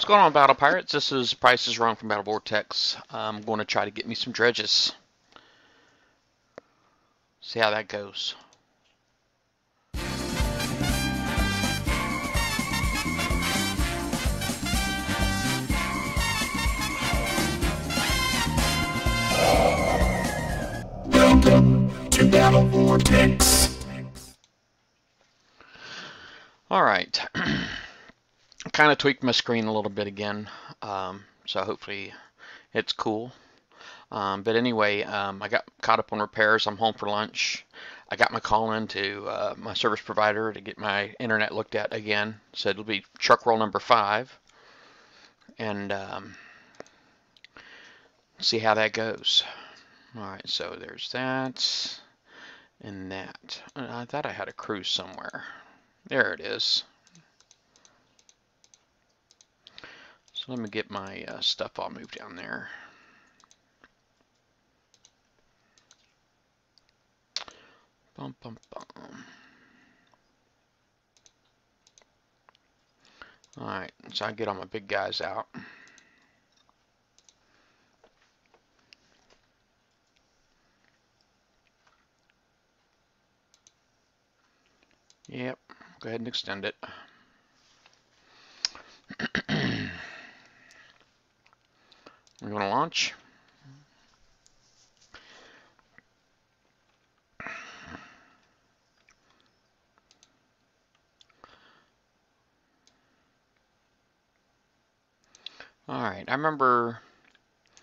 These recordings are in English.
What's going on, Battle Pirates? This is Price is Wrong from Battle Vortex. I'm going to try to get me some dredges. See how that goes. Welcome to Battle Vortex. Alright. I kind of tweaked my screen a little bit again, so hopefully it's cool. But anyway, I got caught up on repairs. I'm home for lunch. I got my call in to my service provider to get my internet looked at again. So it'll be truck roll number 5. And see how that goes. Alright, so there's that and that. I thought I had a cruise somewhere. There it is. So let me get my stuff all moved down there. Bum, bum, bum. Alright, so I get all my big guys out. Yep, go ahead and extend it. We're going to launch. Alright, I remember,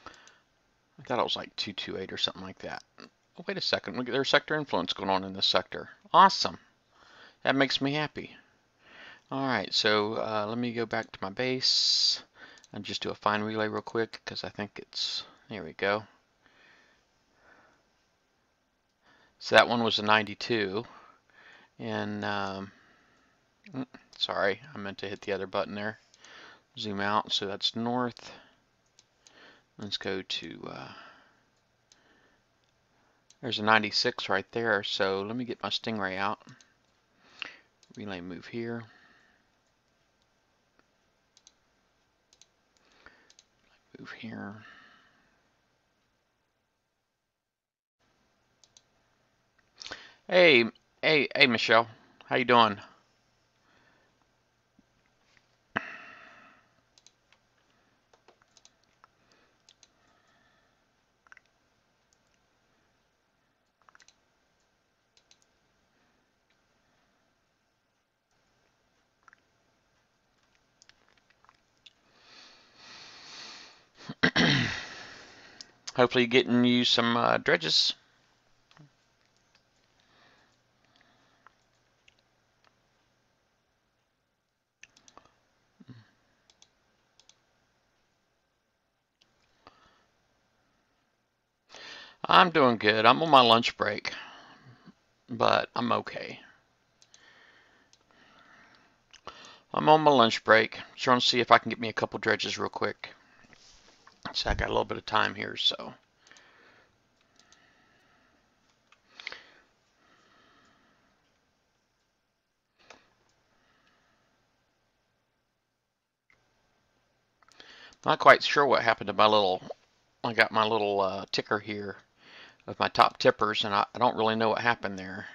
I thought it was like 228 or something like that. Oh, wait a second, look, there's sector influence going on in this sector. Awesome. That makes me happy. Alright, so let me go back to my base and just do a fine relay real quick because I think it's, there we go. So that one was a 92. And, sorry, I meant to hit the other button there. Zoom out, so that's north. Let's go to, there's a 96 right there, so let me get my Stingray out. Relay move here. Move here. Hey, Michelle, how you doing? Hopefully getting you some dredges. I'm doing good. I'm on my lunch break, but I'm okay. I'm on my lunch break. Trying to see if I can get me a couple dredges real quick. So I got a little bit of time here, so. Not quite sure what happened to my little, I got my little ticker here of my top tippers, and I don't really know what happened there.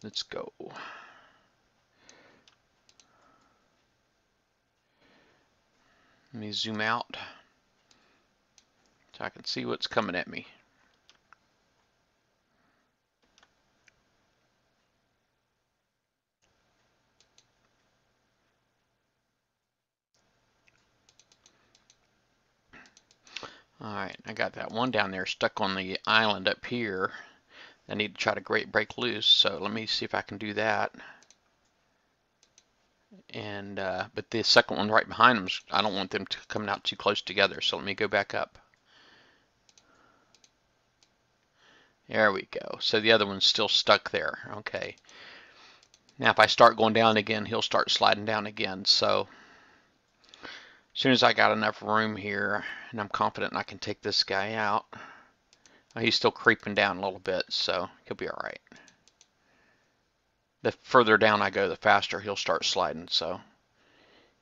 Let's go. Let me zoom out so I can see what's coming at me. Alright, I got that one down there stuck on the island up here. I need to try to break loose, so let me see if I can do that. And but the second one right behind them, I don't want them to come out too close together, so let me go back up. There we go. So the other one's still stuck there. Okay. Now if I start going down again, he'll start sliding down again. So as soon as I got enough room here, and I'm confident I can take this guy out. He's still creeping down a little bit, so he'll be all right. The further down I go, the faster he'll start sliding, so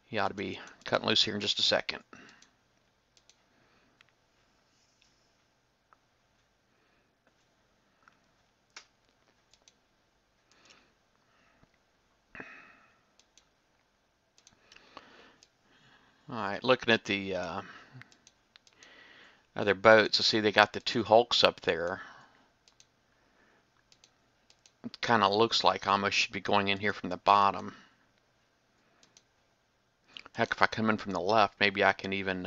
He ought to be cutting loose here in just a second. All right, looking at the other boats, I see they got the two hulks up there. It kind of looks like almost should be going in here from the bottom. Heck, if I come in from the left, maybe I can even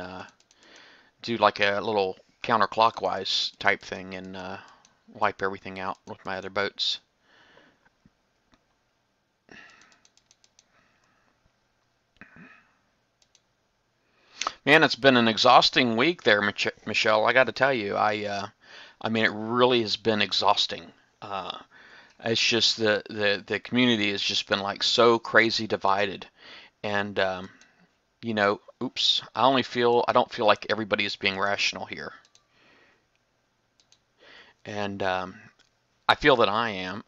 do like a little counterclockwise type thing and wipe everything out with my other boats. Man, it's been an exhausting week there, Michelle. I got to tell you, I mean, it really has been exhausting. It's just the community has just been like so crazy divided, and you know, oops, I don't feel like everybody is being rational here, and I feel that I am.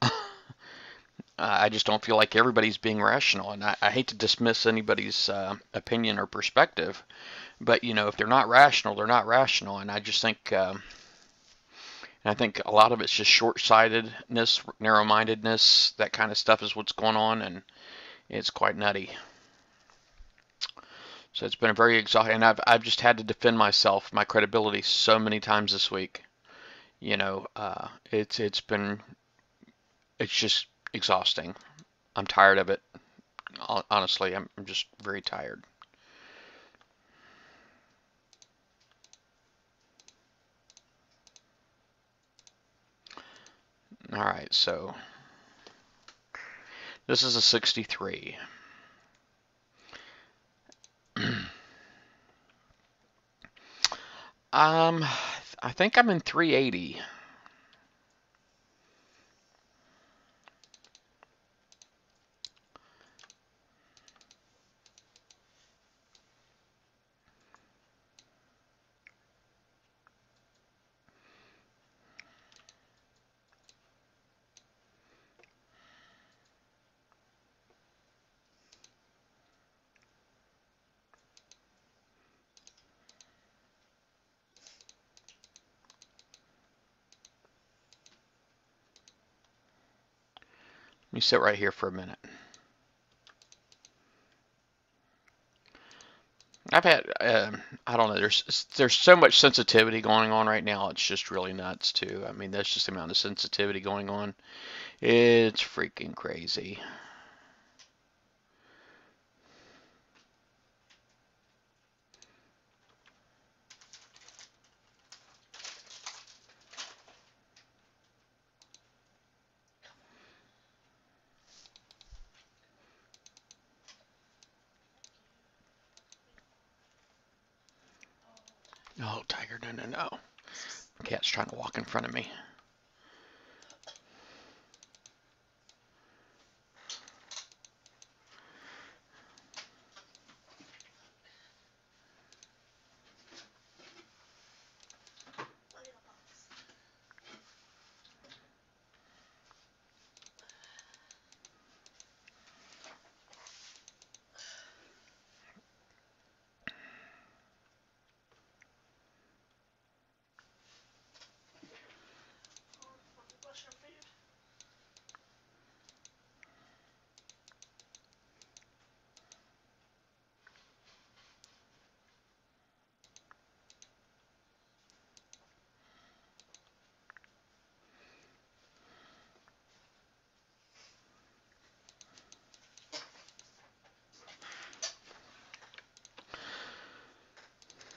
I just don't feel like everybody's being rational, and I hate to dismiss anybody's opinion or perspective, but you know, if they're not rational, they're not rational, and I just think. And I think a lot of it's just short-sightedness, narrow-mindedness, that kind of stuff is what's going on, and it's quite nutty. So it's been a very exhausting, and I've just had to defend myself, my credibility, so many times this week. You know, it's just exhausting. I'm tired of it. Honestly, I'm just very tired. All right, so this is a 63. Um, I think I'm in 380. Let me sit right here for a minute. I've had, I don't know, there's so much sensitivity going on right now. It's just really nuts too. I mean, that's just the amount of sensitivity going on. It's freaking crazy. Oh, Tiger, no, no, no. The cat's trying to walk in front of me.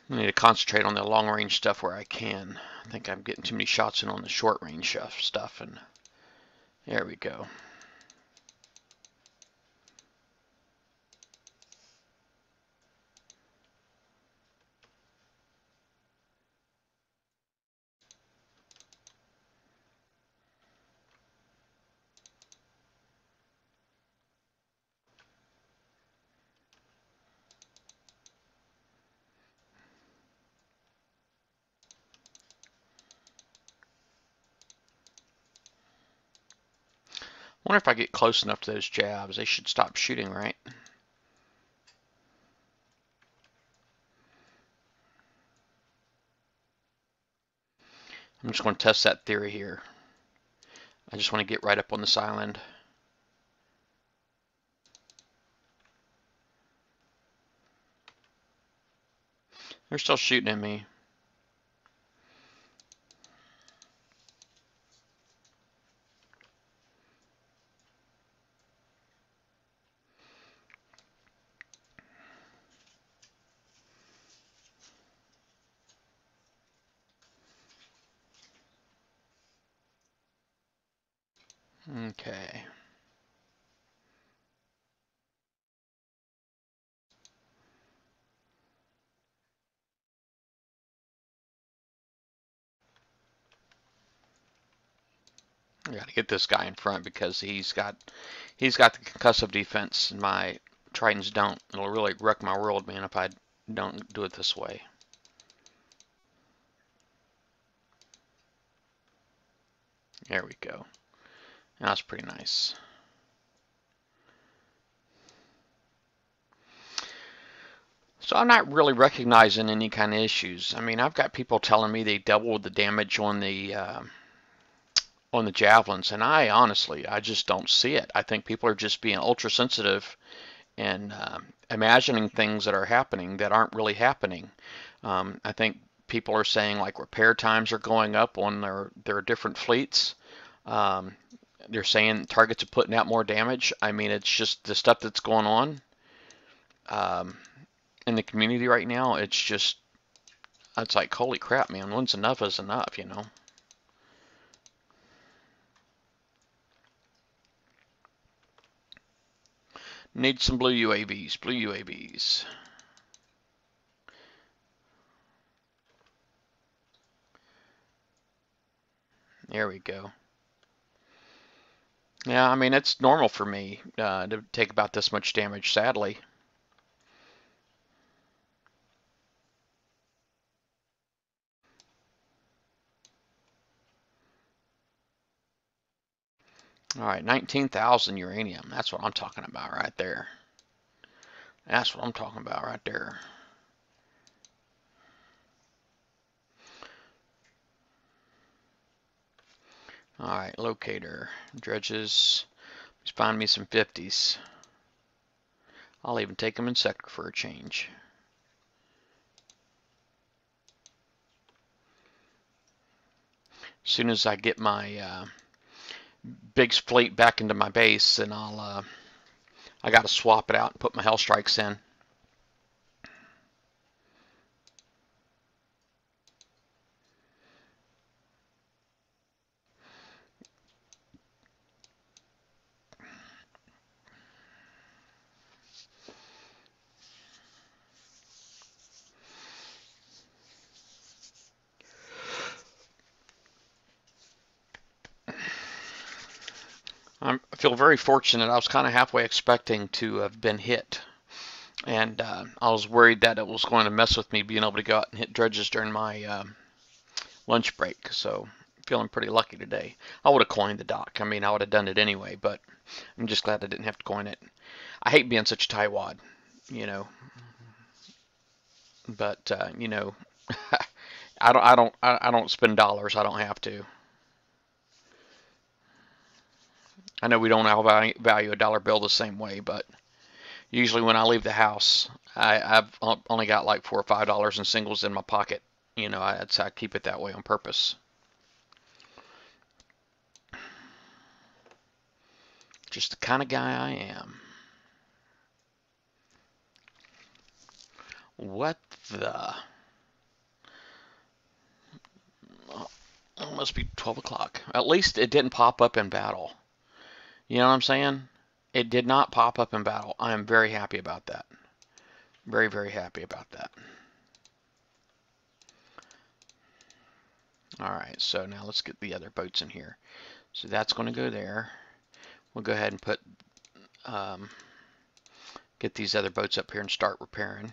I need to concentrate on the long range stuff where I can. I think I'm getting too many shots in on the short range stuff, and there we go. Wonder if I get close enough to those jabs, they should stop shooting, right? I'm just going to test that theory here. I just want to get right up on this island. They're still shooting at me. Okay. I got to get this guy in front because he's got the concussive defense, and my Tritons don't. It'll really wreck my world, man, if I don't do it this way. There we go. That's pretty nice. So I'm not really recognizing any kind of issues. I mean, I've got people telling me they doubled the damage on the javelins, and I honestly, I just don't see it. I think people are just being ultra sensitive and imagining things that are happening that aren't really happening. I think people are saying like repair times are going up on their different fleets. Um, they're saying targets are putting out more damage. I mean, it's just the stuff that's going on um, in the community right now. It's like, holy crap, man, when's enough is enough, you know? Need some blue UAVs, blue UAVs. There we go. Yeah, I mean, it's normal for me to take about this much damage, sadly. All right, 19,000 uranium. That's what I'm talking about right there. That's what I'm talking about right there. All right, locator. Dredges. Let's find me some 50s. I'll even take them in sector for a change. As soon as I get my big fleet back into my base, and I got to swap it out and put my hell strikes in. I feel very fortunate. I was kind of halfway expecting to have been hit, and I was worried that it was going to mess with me being able to go out and hit dredges during my lunch break. So feeling pretty lucky today. I would have coined the dock. I mean, I would have done it anyway, but I'm just glad I didn't have to coin it. I hate being such a tightwad, you know, but you know, I don't spend dollars. I don't have to. I know we don't all value a dollar bill the same way, but usually when I leave the house, I've only got like $4 or $5 in singles in my pocket. You know, I keep it that way on purpose. Just the kind of guy I am. What the? Oh, it must be 12 o'clock. At least it didn't pop up in battle. You know what I'm saying? It did not pop up in battle. I am very happy about that. Very, very happy about that. All right, so now let's get the other boats in here. So that's going to go there. We'll go ahead and um, get these other boats up here and start repairing.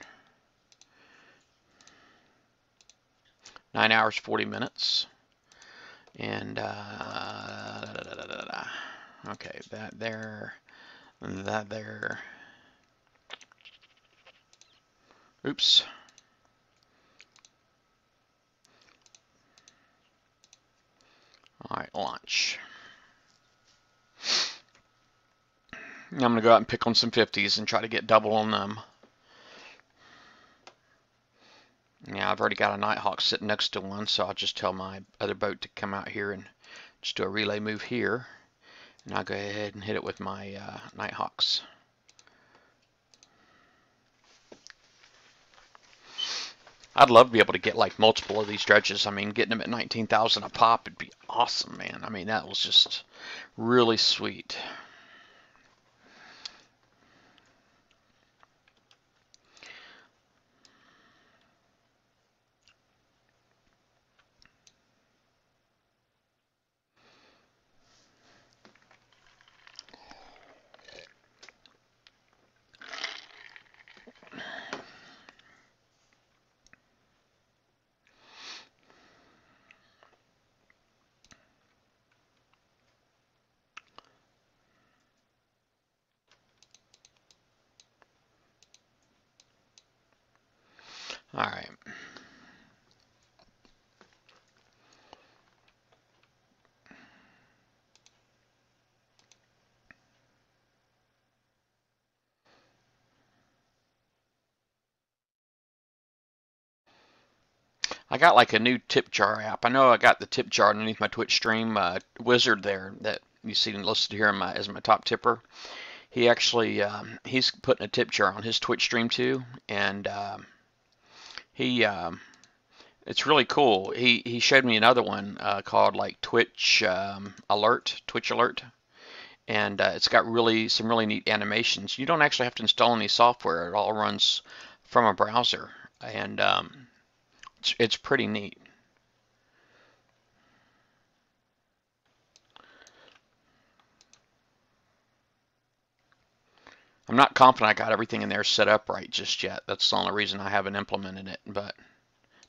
9 hours, 40 minutes. And, okay, that there, that there. Oops. dredge. I'm going to go out and pick on some 50s and try to get double on them. Yeah, I've already got a Nighthawk sitting next to one, so I'll just tell my other boat to come out here and just do a relay move here. And I'll go ahead and hit it with my Nighthawks. I'd love to be able to get like multiple of these dredges. I mean, getting them at 19,000 a pop would be awesome, man. I mean, that was just really sweet. All right. I got like a new tip jar app. I know I got the tip jar underneath my Twitch stream wizard there that you see listed here in as my top tipper. He actually he's putting a tip jar on his Twitch stream too, and he it's really cool. He showed me another one called like Twitch Alert, and it's got some really neat animations. You don't actually have to install any software. It all runs from a browser, and it's pretty neat. I'm not confident I got everything in there set up right just yet. That's the only reason I haven't implemented it, but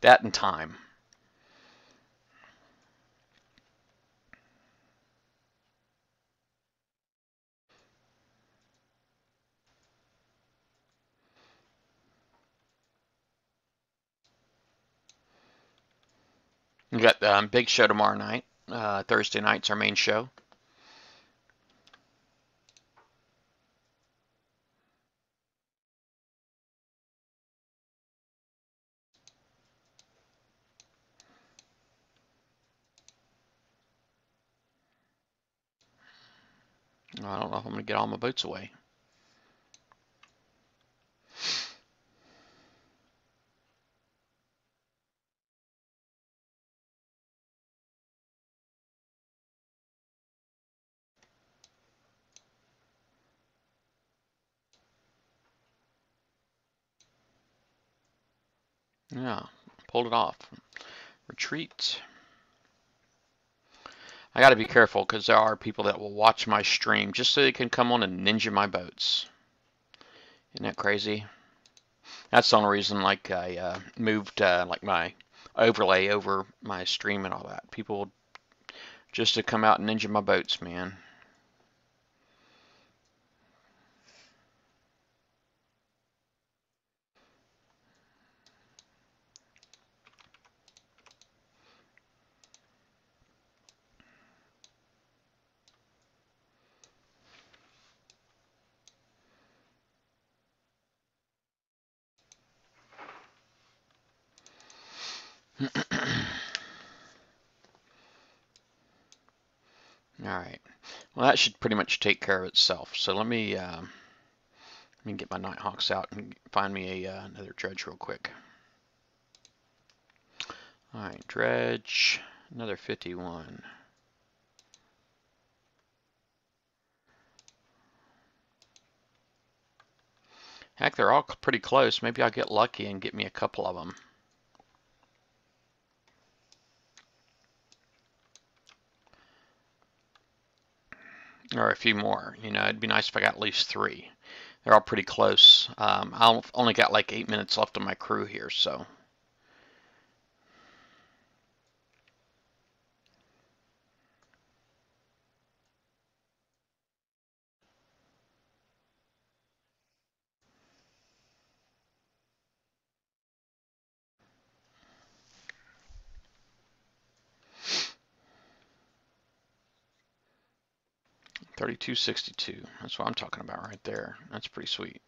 that in time. We got the big show tomorrow night. Thursday night's our main show. I don't know if I'm going to get all my boats away. Yeah, pulled it off. Retreat. I got to be careful because there are people that will watch my stream just so they can come on and ninja my boats. Isn't that crazy? That's the only reason like I moved like my overlay over my stream and all that. People just to come out and ninja my boats, man. All right. Well, that should pretty much take care of itself. So let me get my Nighthawks out and find me another dredge real quick. All right, dredge, another 51. Heck, they're all pretty close. Maybe I'll get lucky and get me a couple of them. Or a few more. You know, it'd be nice if I got at least 3. They're all pretty close. I've only got like 8 minutes left on my crew here, so. 3262. That's what I'm talking about right there. That's pretty sweet.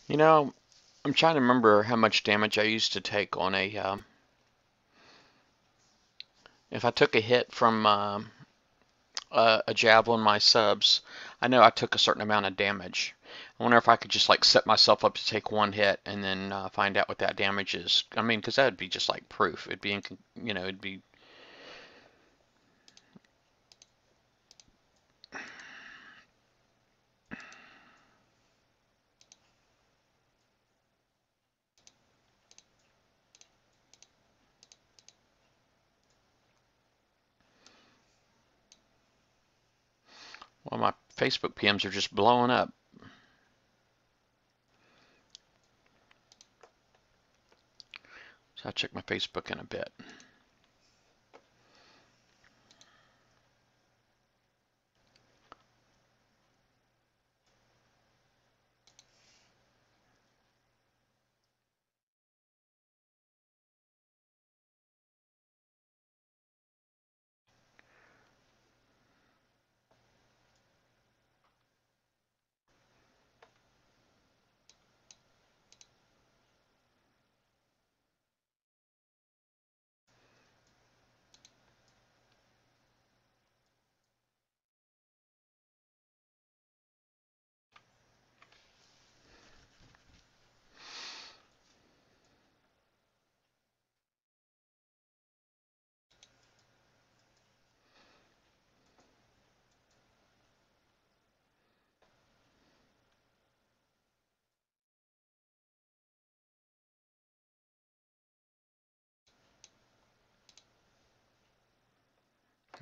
You know, I'm trying to remember how much damage I used to take on a, if I took a hit from a javelin my subs, I know I took a certain amount of damage. I wonder if I could just like set myself up to take one hit and then find out what that damage is. I mean, because that would be just like proof. It'd be, it'd be. Well, my Facebook PMs are just blowing up. So I'll check my Facebook in a bit.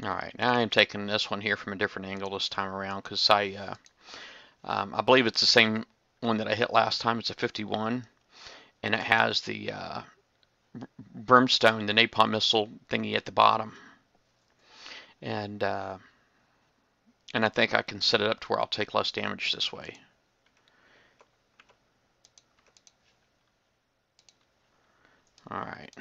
All right, now I'm taking this one here from a different angle this time around because I believe it's the same one that I hit last time. It's a 51, and it has the brimstone, the napalm missile thingy at the bottom, and and I think I can set it up to where I'll take less damage this way. All right.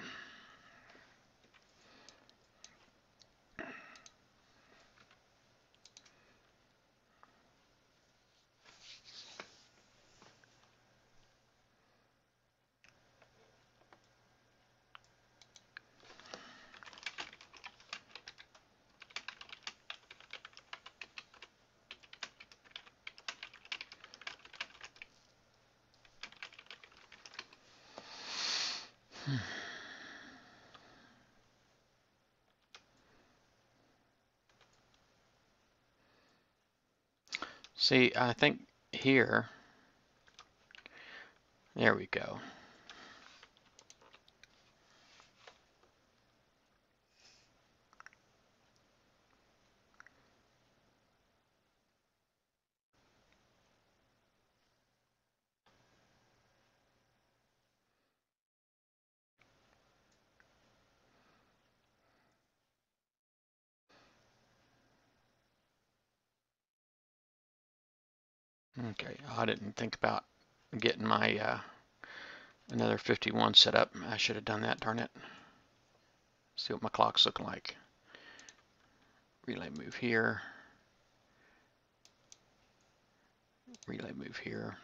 See, I think here, there we go. Okay, I didn't think about getting my another 51 set up. I should have done that, darn it. See what my clock's looking like. Relay move here. Relay move here.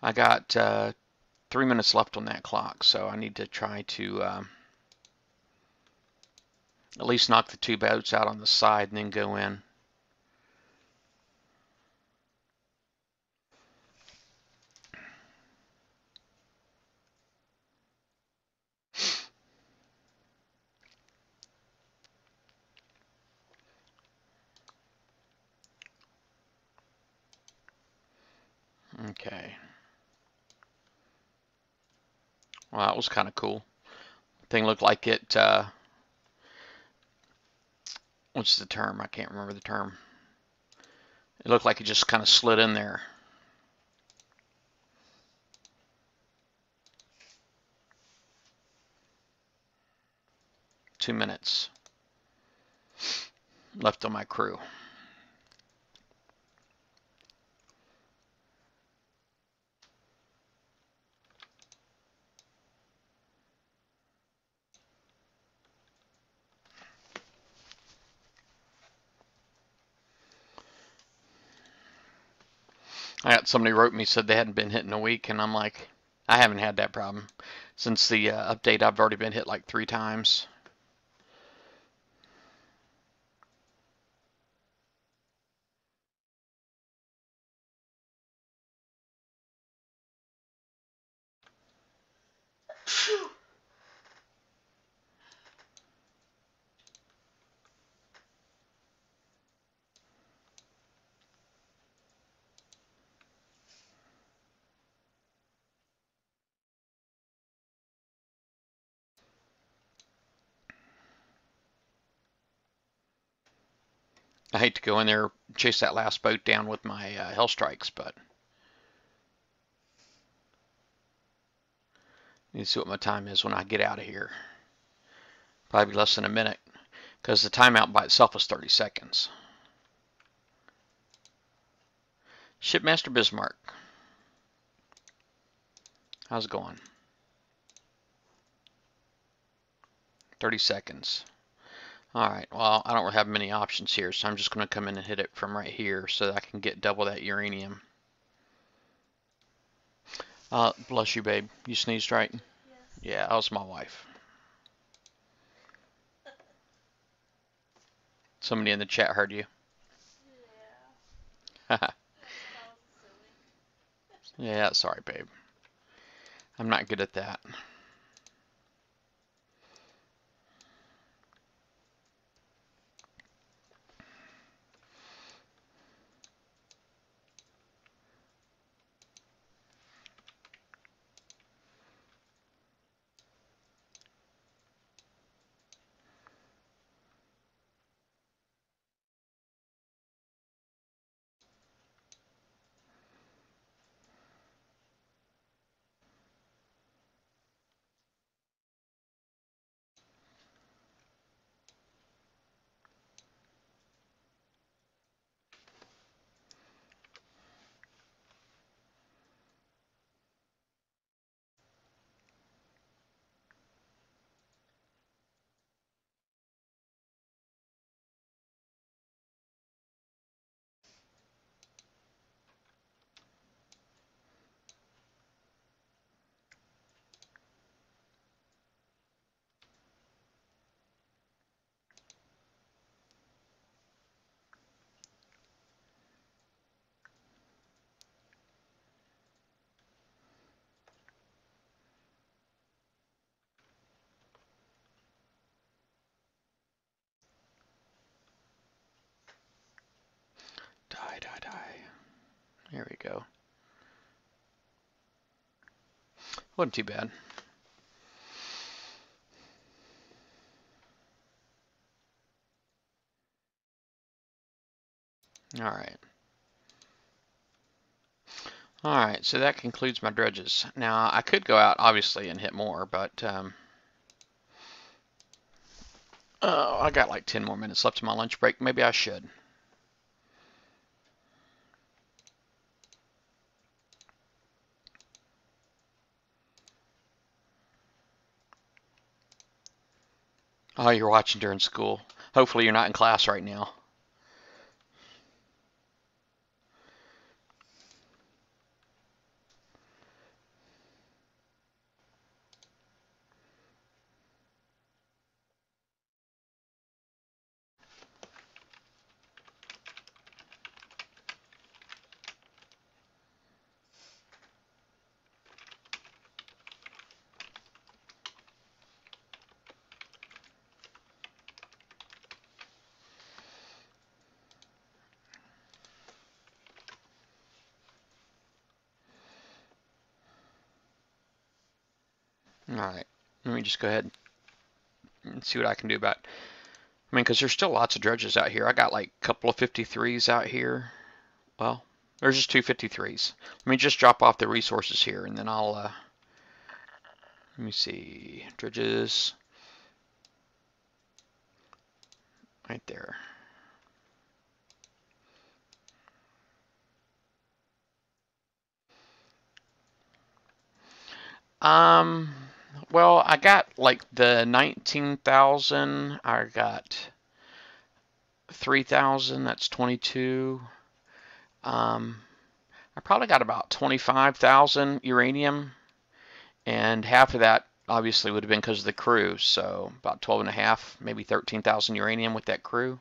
I got 3 minutes left on that clock, so I need to try to at least knock the 2 boats out on the side and then go in. Okay. Well, that was kind of cool. Thing looked like it, what's the term? I can't remember the term. It looked like it just kind of slid in there. Two minutes left on my crew. I got somebody wrote me, said they hadn't been hit in a week, and I'm like, I haven't had that problem. Since the update, I've already been hit like 3 times. I hate to go in there, chase that last boat down with my hell strikes, but need to see what my time is when I get out of here. Probably less than a minute, because the timeout by itself is 30 seconds. Shipmaster Bismarck, how's it going? 30 seconds. Alright, well, I don't have many options here, so I'm just going to come in and hit it from right here so that I can get double that uranium. Bless you, babe. You sneezed, right? Yes. Yeah, that was my wife. Somebody in the chat heard you. Yeah. That was silly. Yeah, sorry, babe. I'm not good at that. Die, die, die. Here we go. Wasn't too bad. Alright. Alright, so that concludes my dredges. Now, I could go out, obviously, and hit more, but I got like 10 more minutes left in my lunch break. Maybe I should. Oh, you're watching during school. Hopefully you're not in class right now. All right, let me just go ahead and see what I can do about it. I mean, because there's still lots of dredges out here. I got like a couple of 53s out here. Well, there's just two 53s. Let me just drop off the resources here, and then I'll, let me see, dredges, right there. Um, well, I got like the 19,000. I got 3,000. That's 22. Um, I probably got about 25,000 uranium, and half of that obviously would have been because of the crew. So about 12 and a half, maybe 13,000 uranium with that crew.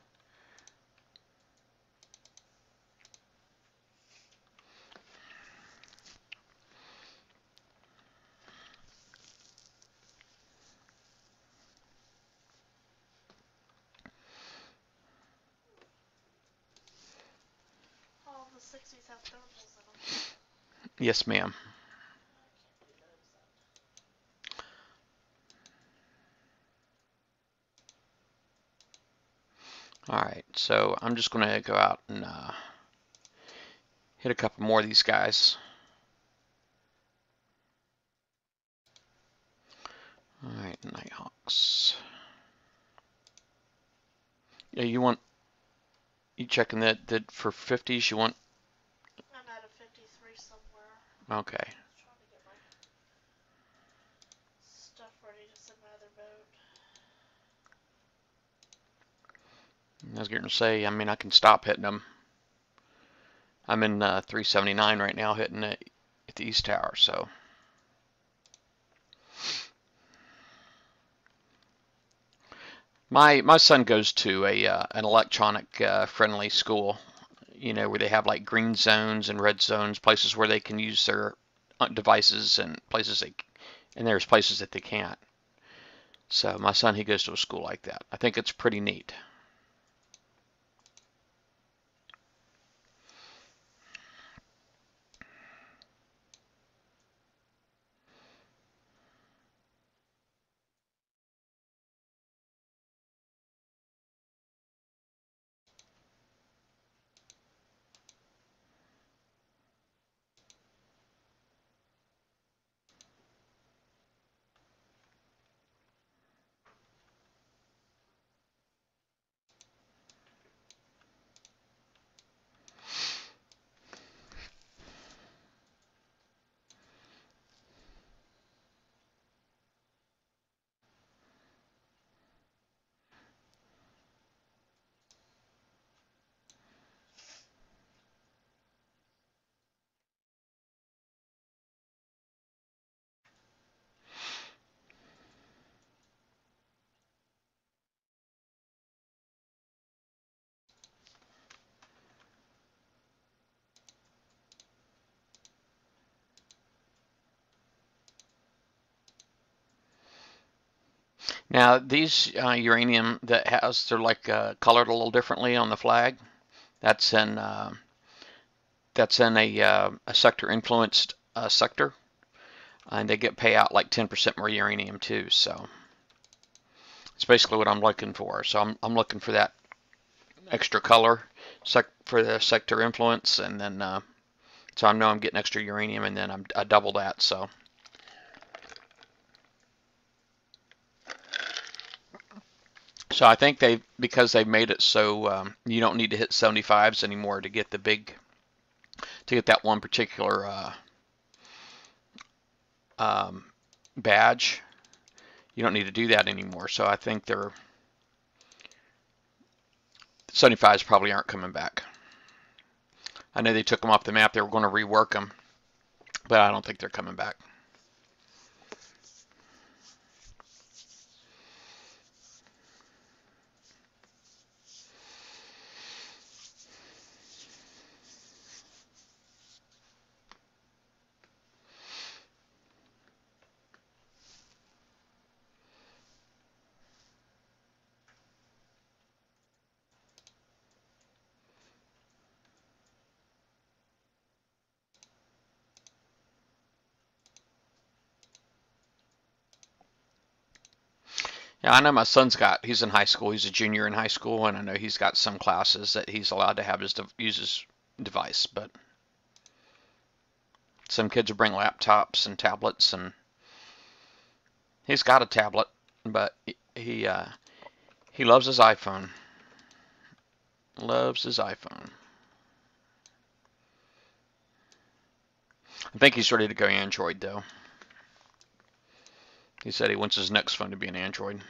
All the 60s have thermals in them. Yes, ma'am. I can't do those. All right, so I'm just going to go out and hit a couple more of these guys. All right, Nighthawks. Yeah, you checking that for 50s? You want? I'm at a 53 somewhere. Okay. Just trying to get my stuff ready to send my other boat. I was going to say, I mean, I can stop hitting them. I'm in 379 right now, hitting it at the East Tower. So my son goes to a an electronic friendly school. You know, where they have like green zones and red zones, places where they can use their devices, and there's places that they can't. So my son, he goes to a school like that. I think it's pretty neat. Now these uranium that they're like colored a little differently on the flag. That's in uh, that's in a sector influenced sector, and they get pay out like 10% more uranium too. So it's basically what I'm looking for. So I'm looking for that extra color for the sector influence, and then so I know I'm getting extra uranium, and then I double that. So I think because they've made it so you don't need to hit 75s anymore to get that one particular um, badge. You don't need to do that anymore. So I think their 75s probably aren't coming back. I know they took them off the map. They were going to rework them, but I don't think they're coming back. Yeah, I know my he's in high school. He's a junior in high school, and I know he's got some classes that he's allowed to have use his device. But some kids will bring laptops and tablets, and he's got a tablet, but he loves his iPhone. Loves his iPhone. I think he's ready to go Android though. He said he wants his next phone to be an Android.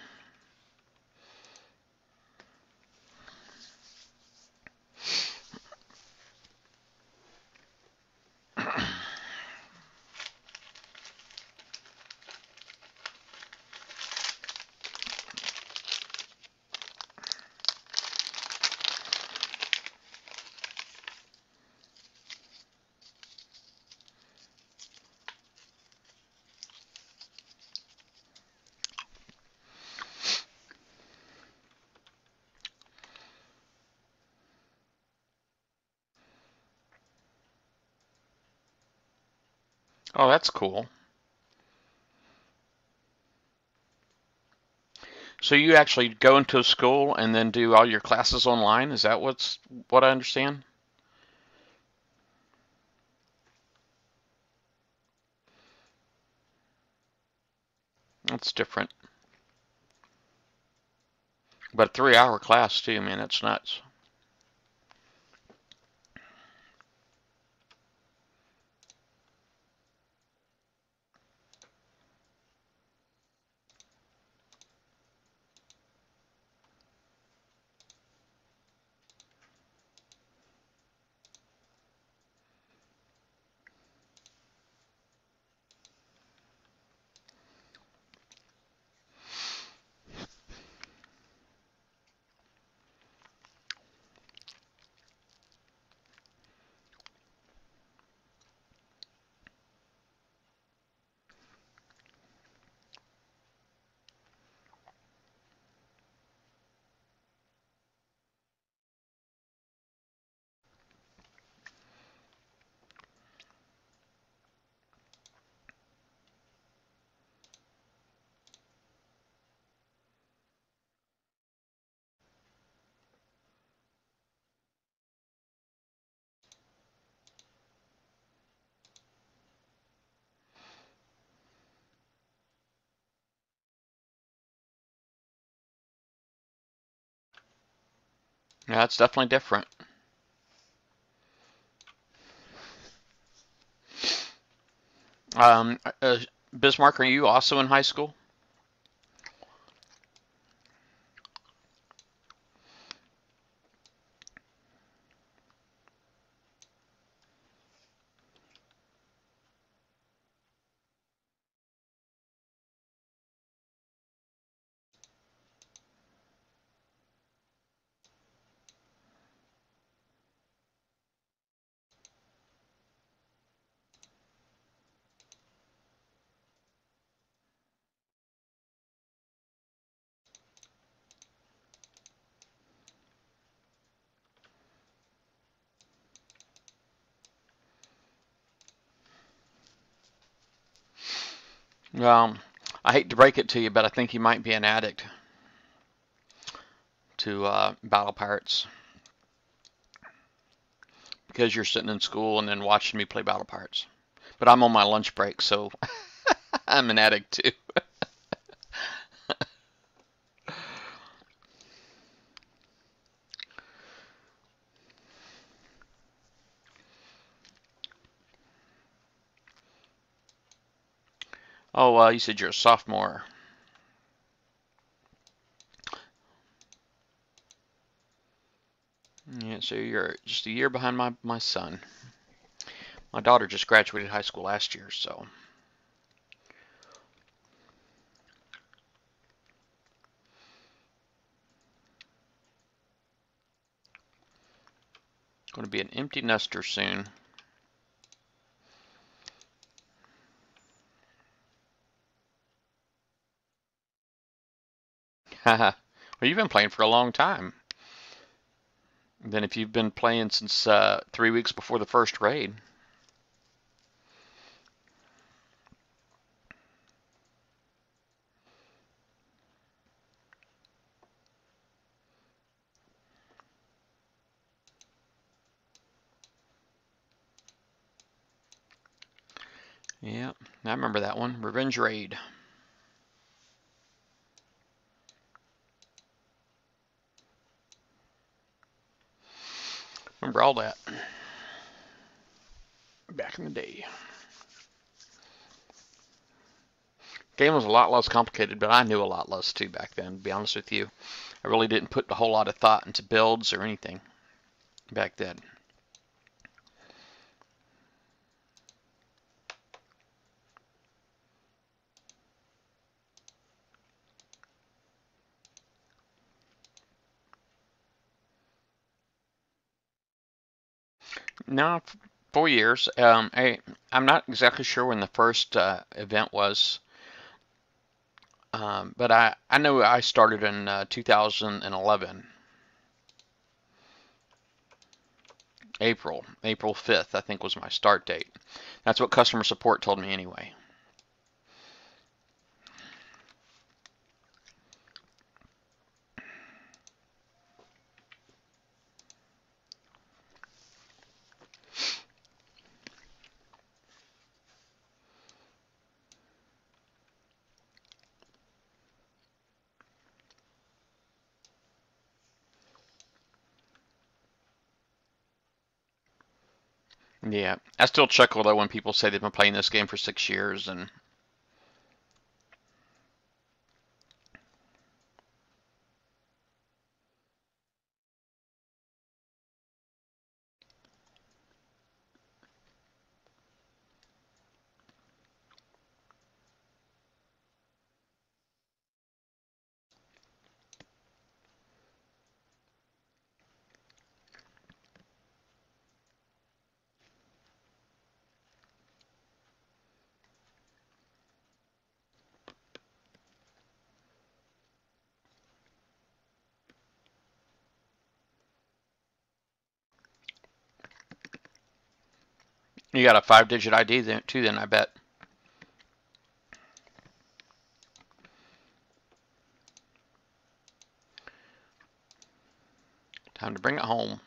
Oh, that's cool. So you actually go into a school and then do all your classes online? Is that what I understand? That's different. But a 3 hour class too, man, that's nuts. Yeah, it's definitely different. Um, uh, Bismarck, are you also in high school? Well, I hate to break it to you, but I think you might be an addict to Battle Pirates because you're sitting in school and then watching me play Battle Pirates. But I'm on my lunch break, so I'm an addict too. Oh, you said you're a sophomore. Yeah, so you're just a year behind my son. My daughter just graduated high school last year, so going to be an empty nester soon. Well, you've been playing for a long time. Then if you've been playing since 3 weeks before the first raid. Yeah, I remember that one. Revenge Raid. Remember all that back in the day. Game was a lot less complicated, but I knew a lot less too back then, to be honest with you. I really didn't put a whole lot of thought into builds or anything back then. No, 4 years. I'm not exactly sure when the first event was, but I know I started in 2011, April 5th, I think was my start date. That's what customer support told me anyway. Yeah, I still chuckle though when people say they've been playing this game for 6 years, and you got a 5-digit ID then, too, then I bet. Time to bring it home.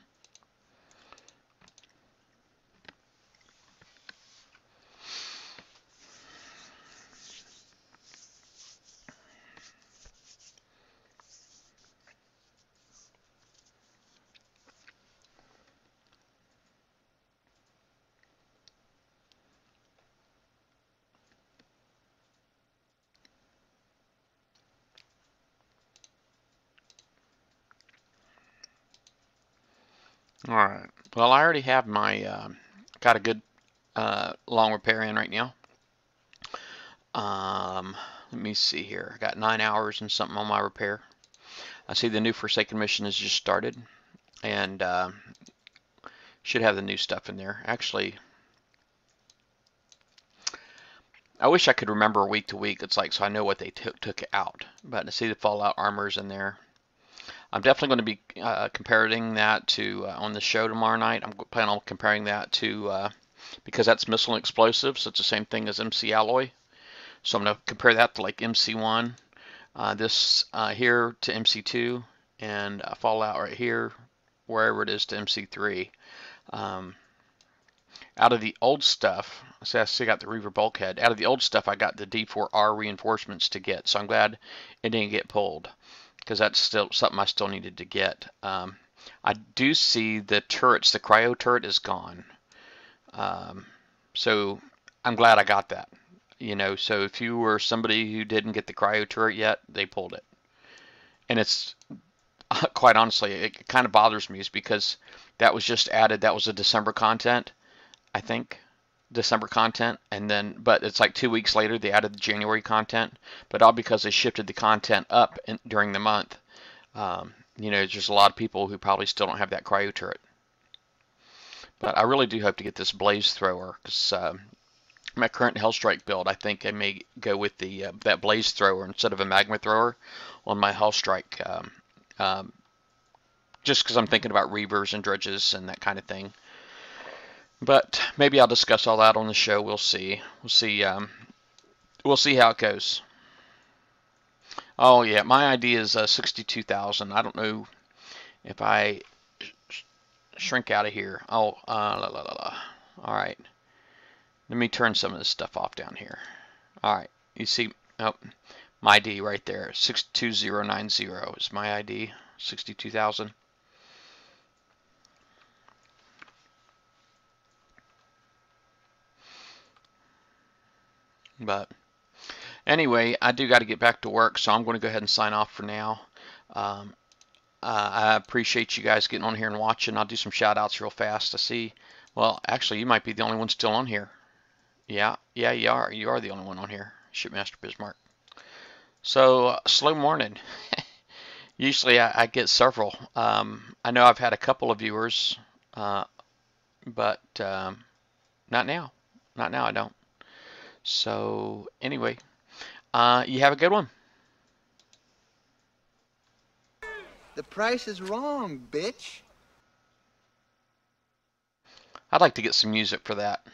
All right. Well, I already have my got a good long repair in right now. Let me see here. I got 9 hours and something on my repair. I see the new Forsaken mission has just started, and should have the new stuff in there. Actually, I wish I could remember week to week. It's like so I know what they took out. But I see the Fallout armors in there. I'm definitely going to be comparing that to on the show tomorrow night. I'm planning on comparing that to because that's missile and explosives. So it's the same thing as MC alloy. So I'm going to compare that to like MC1, this here to MC2, and Fallout right here, wherever it is to MC3. Um, Out of the old stuff, see I still got the Reaver bulkhead. Out of the old stuff, I got the D4R reinforcements to get. So I'm glad it didn't get pulled because that's still something I still needed to get. I do see the turrets, the cryo turret is gone. Um, so I'm glad I got that. You know, so if you were somebody who didn't get the cryo turret yet, they pulled it. And it's quite honestly, it kind of bothers me is because that was just added. That was a December content, I think. December content, and then but it's like 2 weeks later they added the January content, but all because they shifted the content up during the month. You know, there's just a lot of people who probably still don't have that cryo turret. But I really do hope to get this blaze thrower because my current Hellstrike build, I think I may go with the that blaze thrower instead of a magma thrower on my Hellstrike. Just because I'm thinking about reavers and dredges and that kind of thing. But maybe I'll discuss all that on the show. We'll see. We'll see. We'll see how it goes. Oh yeah, my ID is 62,000. I don't know if I shrink out of here. Oh, la la la la. All right. Let me turn some of this stuff off down here. All right, you see, oh, my ID right there, 62090 is my ID, 62,000. But anyway, I do got to get back to work, so I'm going to go ahead and sign off for now. Um, I appreciate you guys getting on here and watching. I'll do some shout outs real fast. I see, well, actually, you might be the only one still on here. Yeah, you are. You are the only one on here, Shipmaster Bismarck. So, slow morning. Usually I get several. I know I've had a couple of viewers, but not now. Not now, I don't. So, anyway, you have a good one. The price is wrong, bitch. I'd like to get some music for that.